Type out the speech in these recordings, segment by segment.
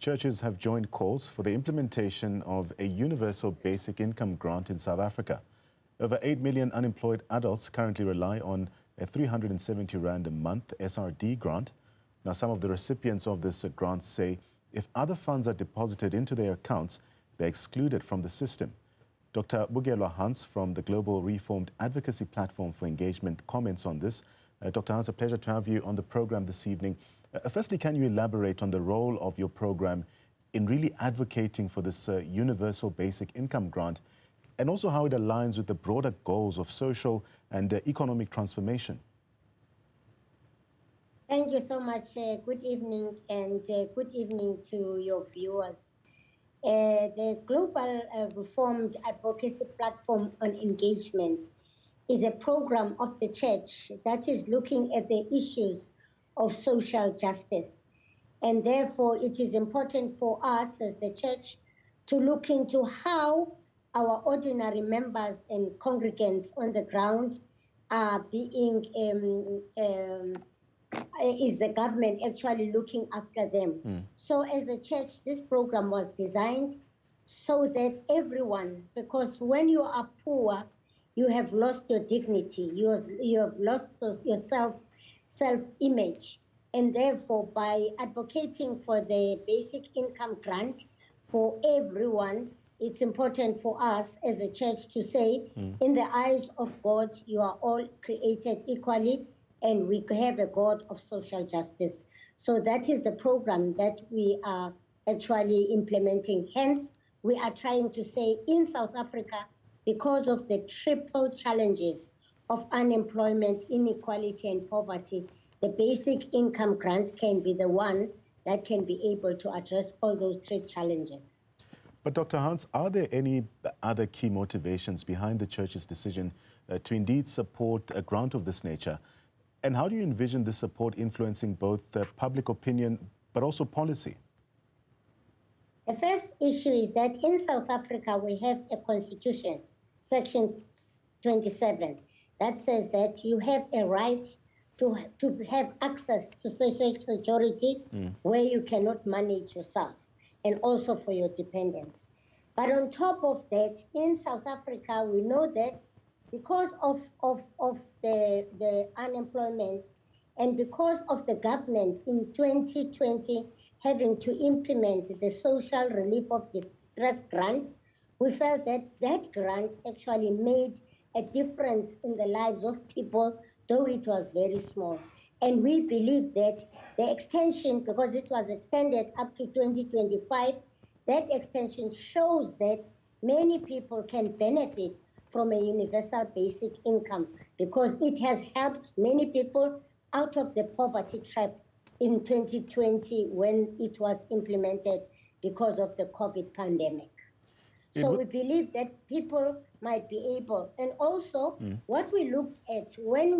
churches have joined calls for the implementation of a universal basic income grant in South Africa. Over 8 million unemployed adults currently rely on a 370 rand a month SRD grant. Now, some of the recipients of this grant say if other funds are deposited into their accounts, they're excluded from the system. Dr. Bukelwa Hans from the Global Reformed Advocacy Platform for Engagement comments on this. Dr. Hans, a pleasure to have you on the program this evening. Firstly, can you elaborate on the role of your program in really advocating for this universal basic income grant, and also how it aligns with the broader goals of social and economic transformation? Thank you so much. Good evening, and good evening to your viewers. The Global Reformed Advocacy Platform on Engagement is a program of the church that is looking at the issues of social justice. And therefore, it is important for us as the church to look into how our ordinary members and congregants on the ground are being, is the government actually looking after them? So as a church, this program was designed so that everyone, because when you are poor, you have lost your dignity, you have lost your self-image. And therefore, by advocating for the basic income grant for everyone, it's important for us as a church to say, in the eyes of God, you are all created equally, and we have a God of social justice. So that is the program that we are actually implementing. Hence, we are trying to say in South Africa, because of the triple challenges of unemployment, inequality, and poverty, the basic income grant can be the one that can be able to address all those three challenges. But Dr. Hans, are there any other key motivations behind the church's decision to indeed support a grant of this nature? And how do you envision this support influencing both public opinion but also policy? The first issue is that in South Africa, we have a constitution, Section 27, that says that you have a right to have access to social security where you cannot manage yourself, and also for your dependents. But on top of that, in South Africa, we know that because of the unemployment and because of the government in 2020 having to implement the social relief of distress grant, we felt that that grant actually made a difference in the lives of people, though it was very small. And we believe that the extension, because it was extended up to 2025, that extension shows that many people can benefit from a universal basic income, because it has helped many people out of the poverty trap in 2020 when it was implemented because of the COVID pandemic. So we believe that people might be able, and also what we looked at when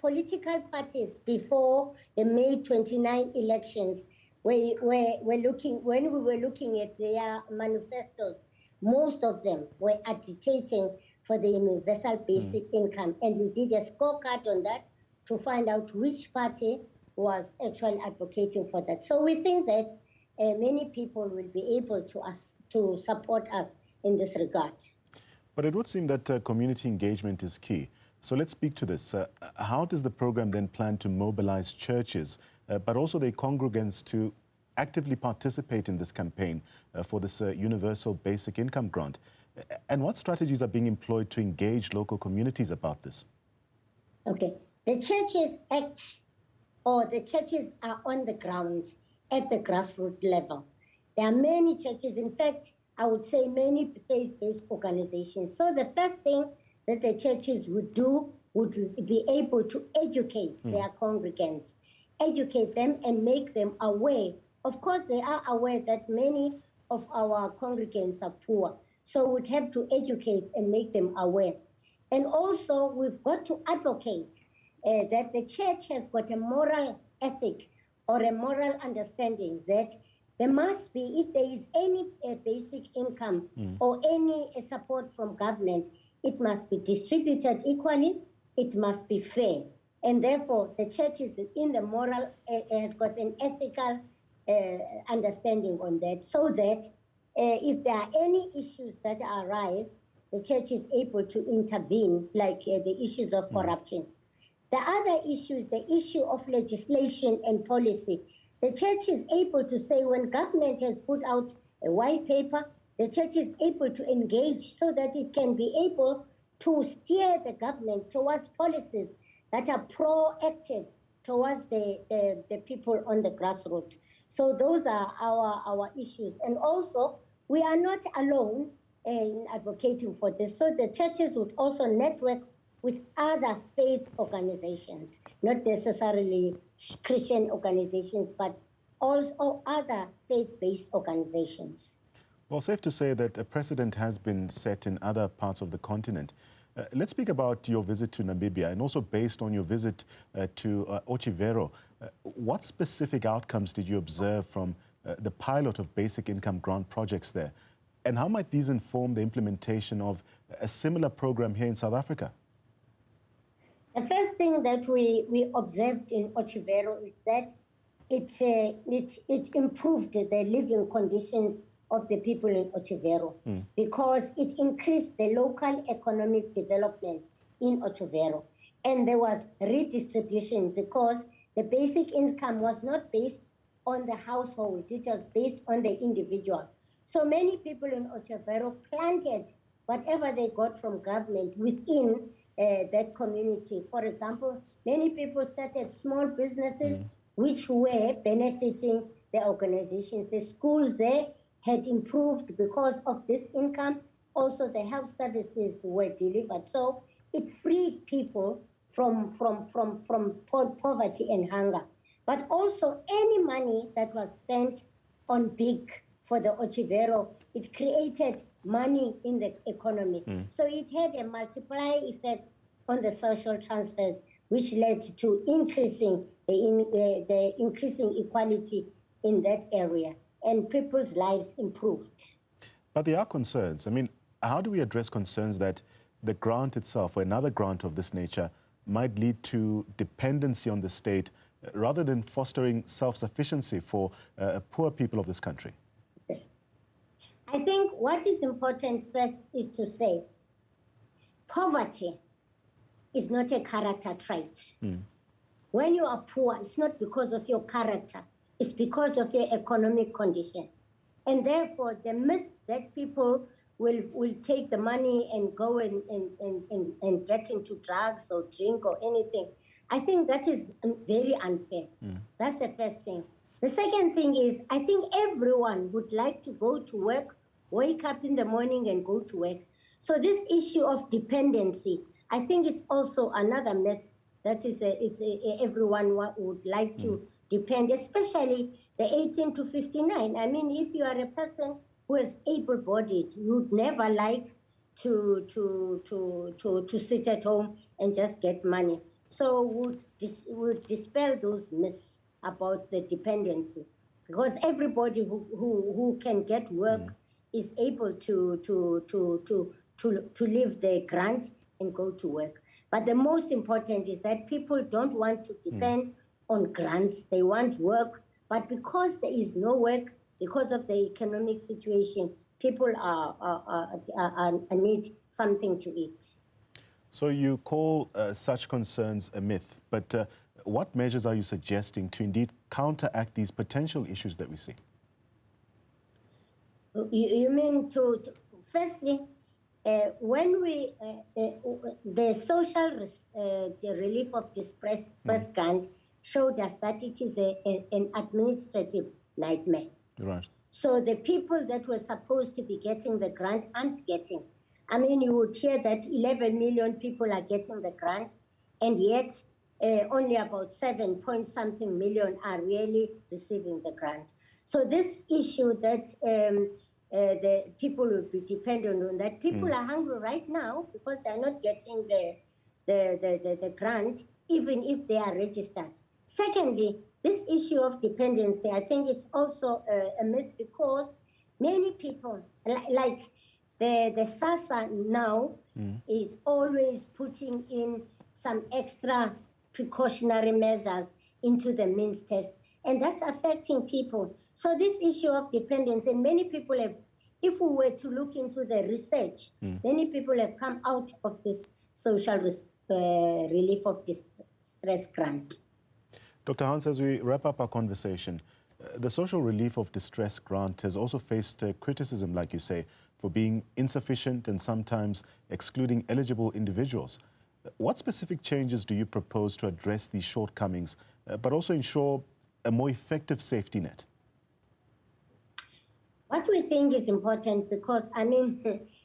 political parties before the May 29 elections when we were looking at their manifestos, most of them were agitating for the universal basic income, and we did a scorecard on that to find out which party was actually advocating for that. So we think that many people will be able to support us in this regard. But it would seem that community engagement is key. So let's speak to this. How does the program then plan to mobilize churches, but also their congregants to actively participate in this campaign for this universal basic income grant? And what strategies are being employed to engage local communities about this? Okay. The churches act, or the churches are on the ground at the grassroots level. There are many churches, in fact, I would say many faith-based organizations. So the first thing that the churches would do would be able to educate their congregants, educate them and make them aware. Of course, they are aware that many of our congregants are poor. So we'd have to educate and make them aware. And also, we've got to advocate that the church has got a moral ethic or a moral understanding that there must be, if there is any basic income or any support from government, it must be distributed equally, it must be fair. And therefore, the church is in the moral, has got an ethical understanding on that, so that if there are any issues that arise, the church is able to intervene, like the issues of corruption. The other issue is the issue of legislation and policy. The church is able to say when government has put out a white paper, the church is able to engage so that it can be able to steer the government towards policies that are proactive towards the people on the grassroots. So those are our issues. And also, we are not alone in advocating for this. So the churches would also network with other faith organizations, not necessarily Christian organizations, but also other faith-based organizations. Well, safe to say that a precedent has been set in other parts of the continent. Let's speak about your visit to Namibia, and also based on your visit to Ochivero. What specific outcomes did you observe from the pilot of basic income grant projects there? And how might these inform the implementation of a similar program here in South Africa? The first thing that we observed in Ochivero is that it improved the living conditions of the people in Ochivero because it increased the local economic development in Ochivero. And there was redistribution because the basic income was not based on the household, it was based on the individual. So many people in Ochivero planted whatever they got from government within that community. For example, many people started small businesses which were benefiting the organizations. The schools there had improved because of this income. Also, the health services were delivered. So it freed people from poverty and hunger. But also, any money that was spent on big for the Ochivero, it created money in the economy. So it had a multiplier effect on the social transfers, which led to increasing the increasing equality in that area, and people's lives improved. But there are concerns. I mean, how do we address concerns that the grant itself or another grant of this nature might lead to dependency on the state rather than fostering self-sufficiency for poor people of this country? I think what is important first is to say poverty is not a character trait. When you are poor, it's not because of your character, it's because of your economic condition. And therefore, the myth that people will take the money and go and get into drugs or drink or anything, I think that is very unfair. That's the first thing. The second thing is, I think everyone would like to go to work, wake up in the morning and go to work. So this issue of dependency, I think it's also another myth that is everyone would like to depend, especially the 18 to 59. I mean, if you are a person who is able-bodied, you would never like to sit at home and just get money. So would dispel those myths about the dependency, because everybody who can get work is able to leave the grant and go to work. But the most important is that people don't want to depend on grants. They want work, but because there is no work, because of the economic situation, people need something to eat. So you call such concerns a myth, but what measures are you suggesting to indeed counteract these potential issues that we see? You mean firstly, when we, the social the relief of distress first grant showed us that it is an administrative nightmare. Right. So the people that were supposed to be getting the grant aren't getting. I mean, you would hear that 11 million people are getting the grant, and yet only about 7-point-something million are really receiving the grant. So this issue that the people will be dependent on, that people are hungry right now because they're not getting the grant, even if they are registered. Secondly, this issue of dependency, I think it's also a myth, because many people, like the SASSA now is always putting in some extra precautionary measures into the means test, and that's affecting people. So this issue of dependence, and many people have, if we were to look into the research, many people have come out of this social relief of distress grant. Dr. Hans, as we wrap up our conversation, the social relief of distress grant has also faced criticism, like you say, for being insufficient and sometimes excluding eligible individuals. What specific changes do you propose to address these shortcomings, but also ensure a more effective safety net? What we think is important, because, I mean,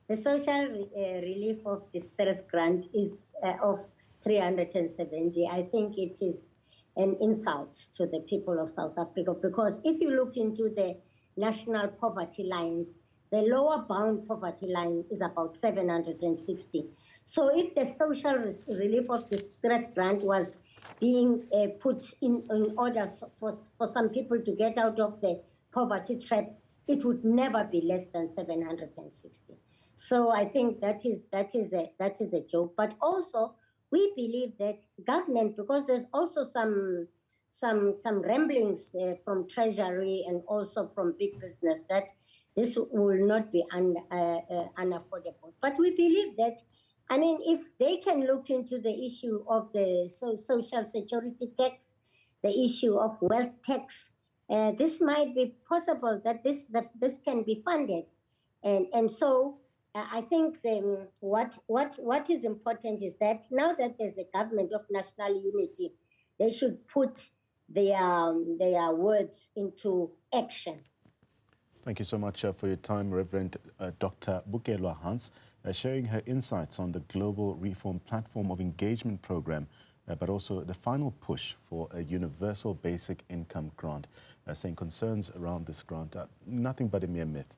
the social relief of distress grant is of 370. I think it is an insult to the people of South Africa, because if you look into the national poverty lines, the lower bound poverty line is about 760. So if the social relief of distress grant was being put in order for some people to get out of the poverty trap, it would never be less than 760. So I think that is a joke. But also, we believe that government, because there's also some ramblings from Treasury and also from big business, that this will not be unaffordable. But we believe that, I mean, if they can look into the issue of the social security tax, the issue of wealth tax, this might be possible that this can be funded. And so I think what is important is that now that there's a government of national unity, they should put their words into action. Thank you so much for your time, Reverend Dr. Bukelwa Hans, sharing her insights on the Global Reform Platform of Engagement Program, but also the final push for a universal basic income grant, saying concerns around this grant are nothing but a mere myth.